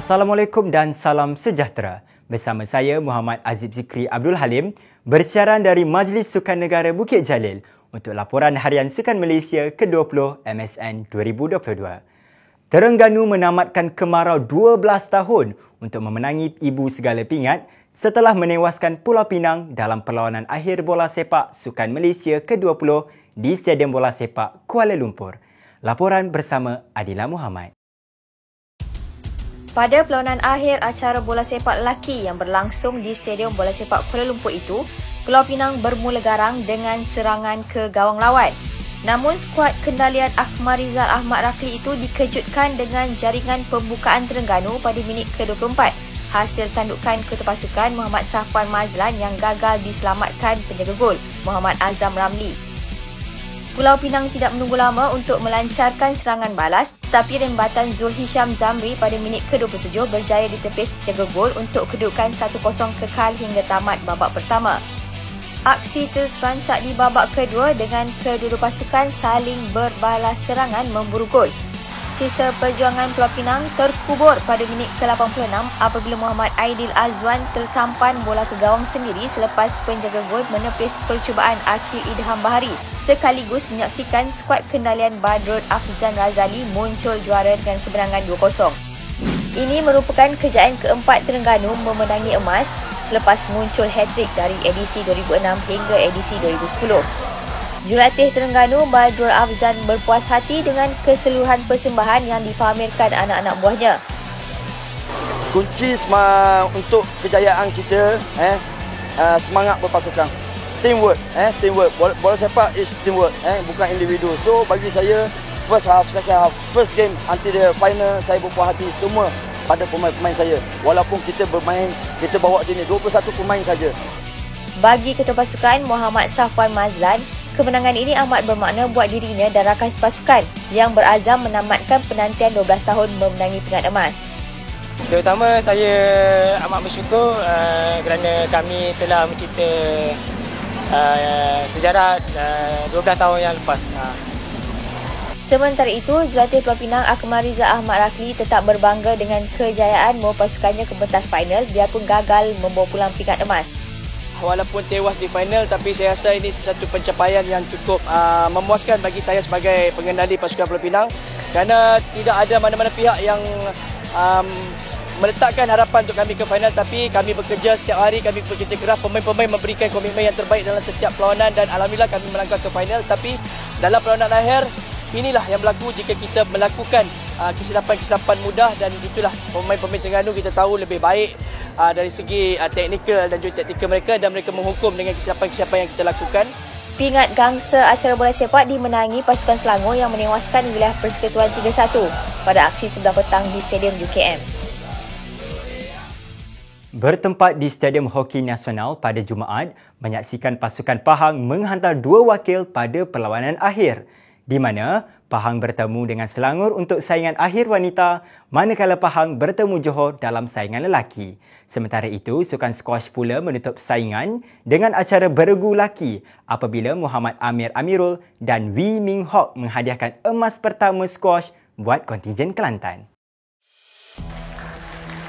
Assalamualaikum dan salam sejahtera. Bersama saya Muhammad Azib Zikri Abdul Halim bersiaran dari Majlis Sukan Negara Bukit Jalil untuk laporan harian Sukan Malaysia ke-20 MSN 2022. Terengganu menamatkan kemarau 12 tahun untuk memenangi ibu segala pingat setelah menewaskan Pulau Pinang dalam perlawanan akhir bola sepak Sukan Malaysia ke-20 di Stadium Bola Sepak Kuala Lumpur. Laporan bersama Adila Muhammad. Pada perlawanan akhir acara bola sepak lelaki yang berlangsung di Stadium Bola Sepak Kuala Lumpur itu, Pulau Pinang bermula garang dengan serangan ke gawang lawan. Namun skuad kendalian Akmarizal Ahmad Rakli itu dikejutkan dengan jaringan pembukaan Terengganu pada minit ke-24. Hasil tandukan ketua pasukan Muhammad Safwan Mazlan yang gagal diselamatkan penjaga gol Muhammad Azam Ramli. Pulau Pinang tidak menunggu lama untuk melancarkan serangan balas, tetapi rembatan Zul Hisham Zamri pada minit ke-27 berjaya ditepis penjaga gol untuk kedudukan 1-0 kekal hingga tamat babak pertama. Aksi terus rancak di babak kedua dengan kedua-dua pasukan saling berbalas serangan memburu gol. Sisa perjuangan Pulau Pinang terkubur pada minit ke-86 apabila Muhammad Aidil Azwan tertampan bola ke gawang sendiri selepas penjaga gol menepis percubaan Akil Idham Bahari sekaligus menyaksikan skuad kendalian Badrul Afzan Razali muncul juara dengan kemenangan 2-0. Ini merupakan kejayaan keempat Terengganu memenangi emas selepas muncul hat-trick dari edisi 2006 hingga edisi 2010. Jurulatih Terengganu Badrul Afzan berpuas hati dengan keseluruhan persembahan yang dipamerkan anak-anak buahnya. Kunci untuk kejayaan kita semangat berpasukan. Teamwork, teamwork. Bola sepak is teamwork, bukan individu. So bagi saya first half, second half, first game until the final saya berpuas hati semua pada pemain-pemain saya. Walaupun kita bermain, kita bawa sini 21 pemain saja. Bagi ketua pasukan Muhammad Safwan Mazlan, kemenangan ini amat bermakna buat dirinya dan rakan sepasukan yang berazam menamatkan penantian 12 tahun memenangi pingat emas. Terutama saya amat bersyukur kerana kami telah mencipta sejarah 12 tahun yang lepas. Sementara itu, jurulatih Pulau Pinang Akmarizal Ahmad Rakli tetap berbangga dengan kejayaan membawa pasukannya ke pentas final biarpun gagal membawa pulang pingat emas. Walaupun tewas di final, tapi saya rasa ini satu pencapaian yang cukup memuaskan bagi saya sebagai pengendali pasukan Pulau Pinang kerana tidak ada mana-mana pihak yang meletakkan harapan untuk kami ke final, tapi kami bekerja setiap hari, kami bekerja keras, pemain-pemain memberikan komitmen yang terbaik dalam setiap perlawanan dan alhamdulillah kami melangkah ke final. Tapi dalam perlawanan akhir, inilah yang berlaku jika kita melakukan kesilapan-kesilapan mudah dan itulah pemain-pemain Terengganu kita tahu lebih baik dari segi teknikal dan juga taktikal mereka dan mereka menghukum dengan kesilapan-kesilapan yang kita lakukan. Pingat gangsa acara bola sepak dimenangi pasukan Selangor yang menewaskan wilayah Persekutuan 3-1 pada aksi sebelah petang di Stadium UKM. Bertempat di Stadium Hoki Nasional pada Jumaat, menyaksikan pasukan Pahang menghantar 2 wakil pada perlawanan akhir, di mana Pahang bertemu dengan Selangor untuk saingan akhir wanita, manakala Pahang bertemu Johor dalam saingan lelaki. Sementara itu, sukan squash pula menutup saingan dengan acara beregu laki apabila Muhammad Amir Amirul dan Wee Ming Hock menghadiahkan emas pertama squash buat kontingen Kelantan.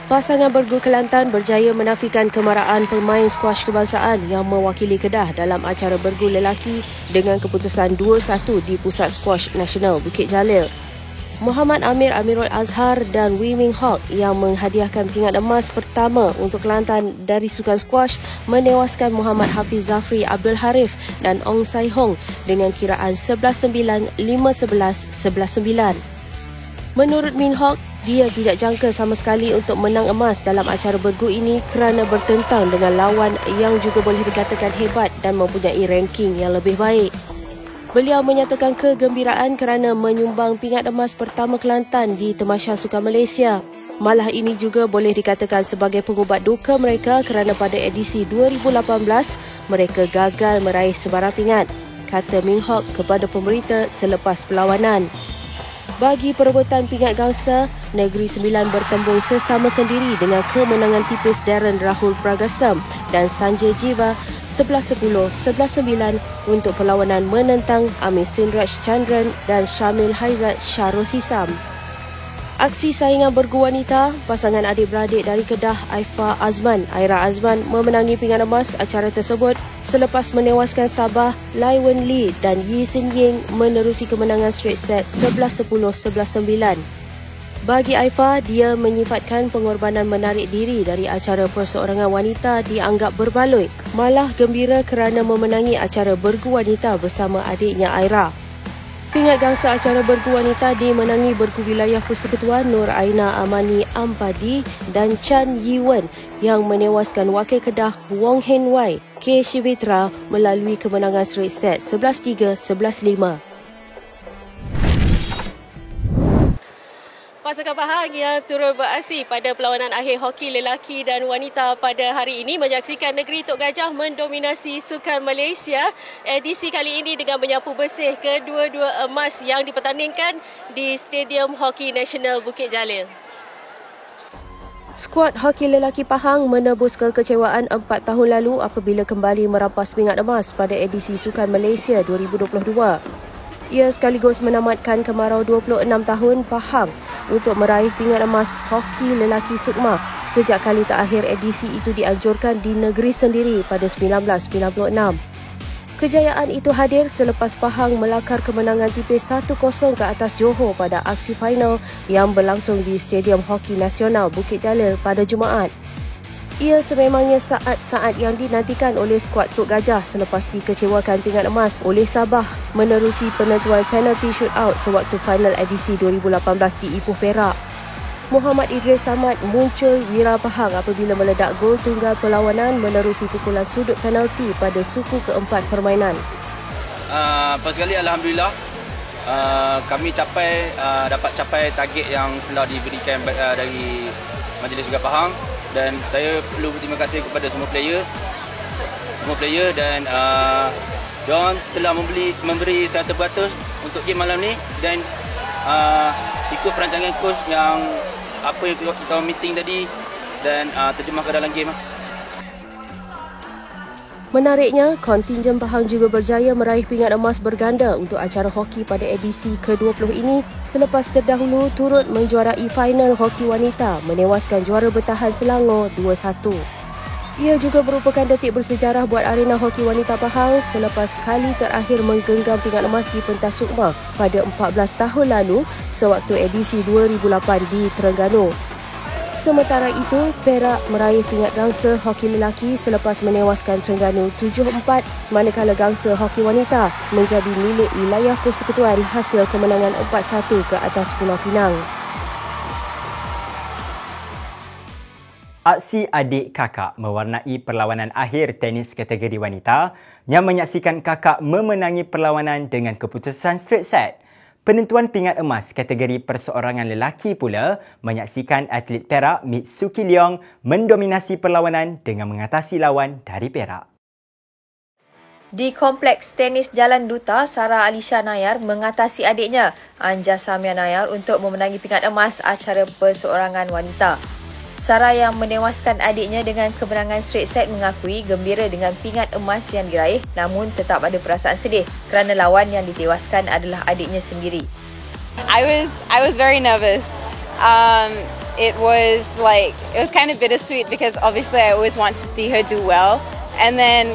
Pasangan bergu Kelantan berjaya menafikan kemarahan pemain skuash kebangsaan yang mewakili Kedah dalam acara bergu lelaki dengan keputusan 2-1 di Pusat Skuash Nasional Bukit Jalil. Muhammad Amir Amirul Azhar dan Wee Ming Hock yang menghadiahkan pingat emas pertama untuk Kelantan dari sukan skuash menewaskan Muhammad Hafiz Zafri Abdul Harif dan Ong Sai Hong dengan kiraan 11-9, 5-11, 11-9. Menurut Min Hock, dia tidak jangka sama sekali untuk menang emas dalam acara bergu ini kerana bertentang dengan lawan yang juga boleh dikatakan hebat dan mempunyai ranking yang lebih baik. Beliau menyatakan kegembiraan kerana menyumbang pingat emas pertama Kelantan di Tamasya Sukan Malaysia. Malah ini juga boleh dikatakan sebagai pengubat duka mereka kerana pada edisi 2018 mereka gagal meraih sebarang pingat, kata Min Hock kepada pemberita selepas perlawanan. Bagi perebutan pingat gangsa, Negeri Sembilan bertembung sesama sendiri dengan kemenangan tipis Darren Rahul Pragasam dan Sanjay Jiva 11-10, 11-9 untuk perlawanan menentang Amir Sinraj Chandran dan Syamil Haizat Syarul Hisam. Aksi saingan bergu wanita, pasangan adik-beradik dari Kedah Aifa Azman, Aira Azman memenangi pingat emas acara tersebut selepas menewaskan Sabah Lai Wen Lee dan Yi Sin Ying menerusi kemenangan straight set 11-10, 11-9. Bagi Aifa, dia menyifatkan pengorbanan menarik diri dari acara perseorangan wanita dianggap berbaloi, malah gembira kerana memenangi acara bergu wanita bersama adiknya Aira. Pingat gangsa acara bergu wanita dimenangi bergu wilayah Persekutuan Nur Aina Amani Ampadi dan Chan Yi Wen yang menewaskan wakil Kedah Wong Hen Wai K. Shivitra melalui kemenangan straight set 11-3, 11-5. Pasukan Pahang yang turut beraksi pada perlawanan akhir hoki lelaki dan wanita pada hari ini menyaksikan negeri Tok Gajah mendominasi Sukan Malaysia edisi kali ini dengan menyapu bersih kedua-dua emas yang dipertandingkan di Stadium Hoki Nasional Bukit Jalil. Skuad hoki lelaki Pahang menebus kekecewaan 4 tahun lalu apabila kembali merampas pingat emas pada edisi Sukan Malaysia 2022. Ia sekaligus menamatkan kemarau 26 tahun Pahang untuk meraih pingat emas hoki lelaki Sukma sejak kali terakhir edisi itu dianjurkan di negeri sendiri pada 1996. Kejayaan itu hadir selepas Pahang melakar kemenangan tipis 1-0 ke atas Johor pada aksi final yang berlangsung di Stadium Hoki Nasional Bukit Jalil pada Jumaat. Ia sememangnya saat-saat yang dinantikan oleh skuad Tok Gajah selepas dikecewakan pingat emas oleh Sabah menerusi penentuan penalti shootout sewaktu final edisi 2018 di Ipoh Perak. Muhammad Idris Samad muncul wira Pahang apabila meledak gol tunggal perlawanan menerusi pukulan sudut penalti pada suku keempat permainan. Pas sekali Alhamdulillah kami dapat capai target yang telah diberikan dari Majlis Sukan Pahang. Dan saya perlu berterima kasih kepada semua player dan diorang telah memberi 100% untuk game malam ni dan ikut perancangan coach yang apa yang kita meeting tadi dan terjemahkan dalam game. Menariknya, kontingen Pahang juga berjaya meraih pingat emas berganda untuk acara hoki pada edisi ke-20 ini selepas terdahulu turut menjuarai final hoki wanita menewaskan juara bertahan Selangor 2-1. Ia juga merupakan detik bersejarah buat arena hoki wanita Pahang selepas kali terakhir menggenggam pingat emas di pentas Sukma pada 14 tahun lalu sewaktu edisi 2008 di Terengganu. Sementara itu, Perak meraih pingat gangsa hoki lelaki selepas menewaskan Terengganu 7-4, manakala gangsa hoki wanita menjadi milik wilayah Persekutuan hasil kemenangan 4-1 ke atas Pulau Pinang. Aksi adik kakak mewarnai perlawanan akhir tenis kategori wanita yang menyaksikan kakak memenangi perlawanan dengan keputusan straight set. Penentuan pingat emas kategori perseorangan lelaki pula menyaksikan atlet Perak Mitsuki Leong mendominasi perlawanan dengan mengatasi lawan dari Perak. Di Kompleks Tenis Jalan Duta, Sarah Alisha Nayar mengatasi adiknya, Anja Samia Nayar untuk memenangi pingat emas acara perseorangan wanita. Sarah yang menewaskan adiknya dengan kemenangan straight set mengakui gembira dengan pingat emas yang diraih namun tetap ada perasaan sedih kerana lawan yang ditewaskan adalah adiknya sendiri. I was very nervous. It was kind of bittersweet because obviously I always want to see her do well. And then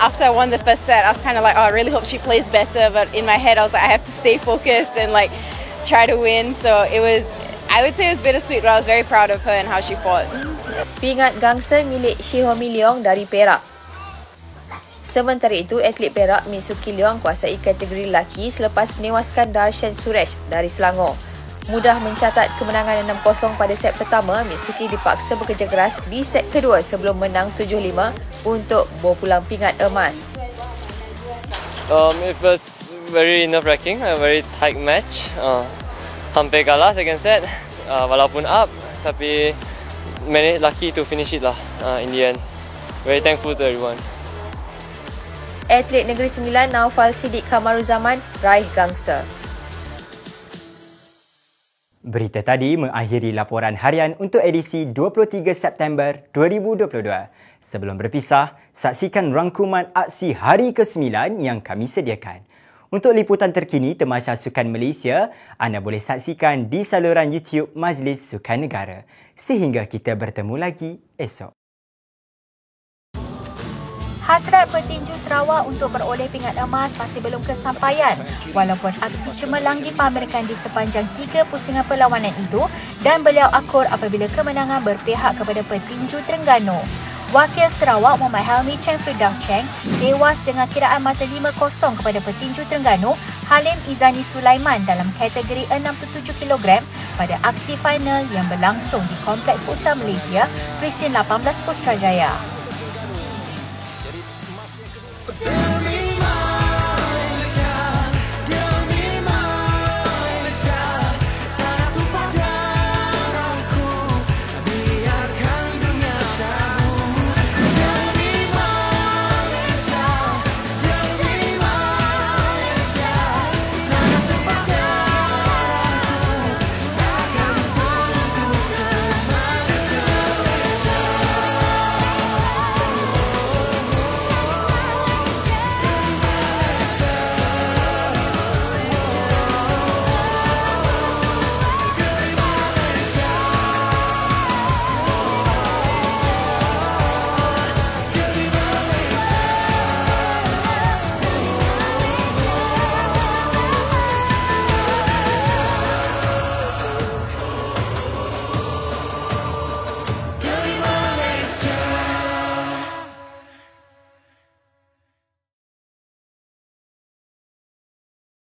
after I won the first set, I was kind of like, oh, I really hope she plays better. But in my head, I was like, I have to stay focused and try to win. So I would say it was bittersweet, but I was very proud of her and how she fought. Pingat gangsa milik Shihomi Leong dari Perak. Sementara itu, atlet Perak Mitsuki Leong kuasai kategori lelaki selepas menewaskan Darshan Suresh dari Selangor. Mudah mencatat kemenangan 6-0 pada set pertama, Mitsuki dipaksa bekerja keras di set kedua sebelum menang 7-5 untuk bawa pulang pingat emas. It was very nerve-wracking, a very tight match. Hampir kalah second set, walaupun up, tapi managed lucky to finish it lah in the end. Very thankful to everyone. Atlet Negeri Sembilan Naufal Siddiq Kamaruzaman raih gangsa. Berita tadi mengakhiri laporan harian untuk edisi 23 September 2022. Sebelum berpisah, saksikan rangkuman aksi hari ke-9 yang kami sediakan. Untuk liputan terkini Tamasha Sukan Malaysia, anda boleh saksikan di saluran YouTube Majlis Sukan Negara. Sehingga kita bertemu lagi esok. Hasrat petinju Sarawak untuk beroleh pingat emas masih belum kesampaian walaupun aksi cemerlang dipamerkan di sepanjang 3 pusingan perlawanan itu dan beliau akur apabila kemenangan berpihak kepada petinju Terengganu. Wakil Sarawak Muhammad Helmi Cheng Firdaus Cheng tewas dengan kiraan mata 5-0 kepada petinju Terengganu Halim Izani Sulaiman dalam kategori 67 kg pada aksi final yang berlangsung di Kompleks Futsal Malaysia Presin 18 Putrajaya.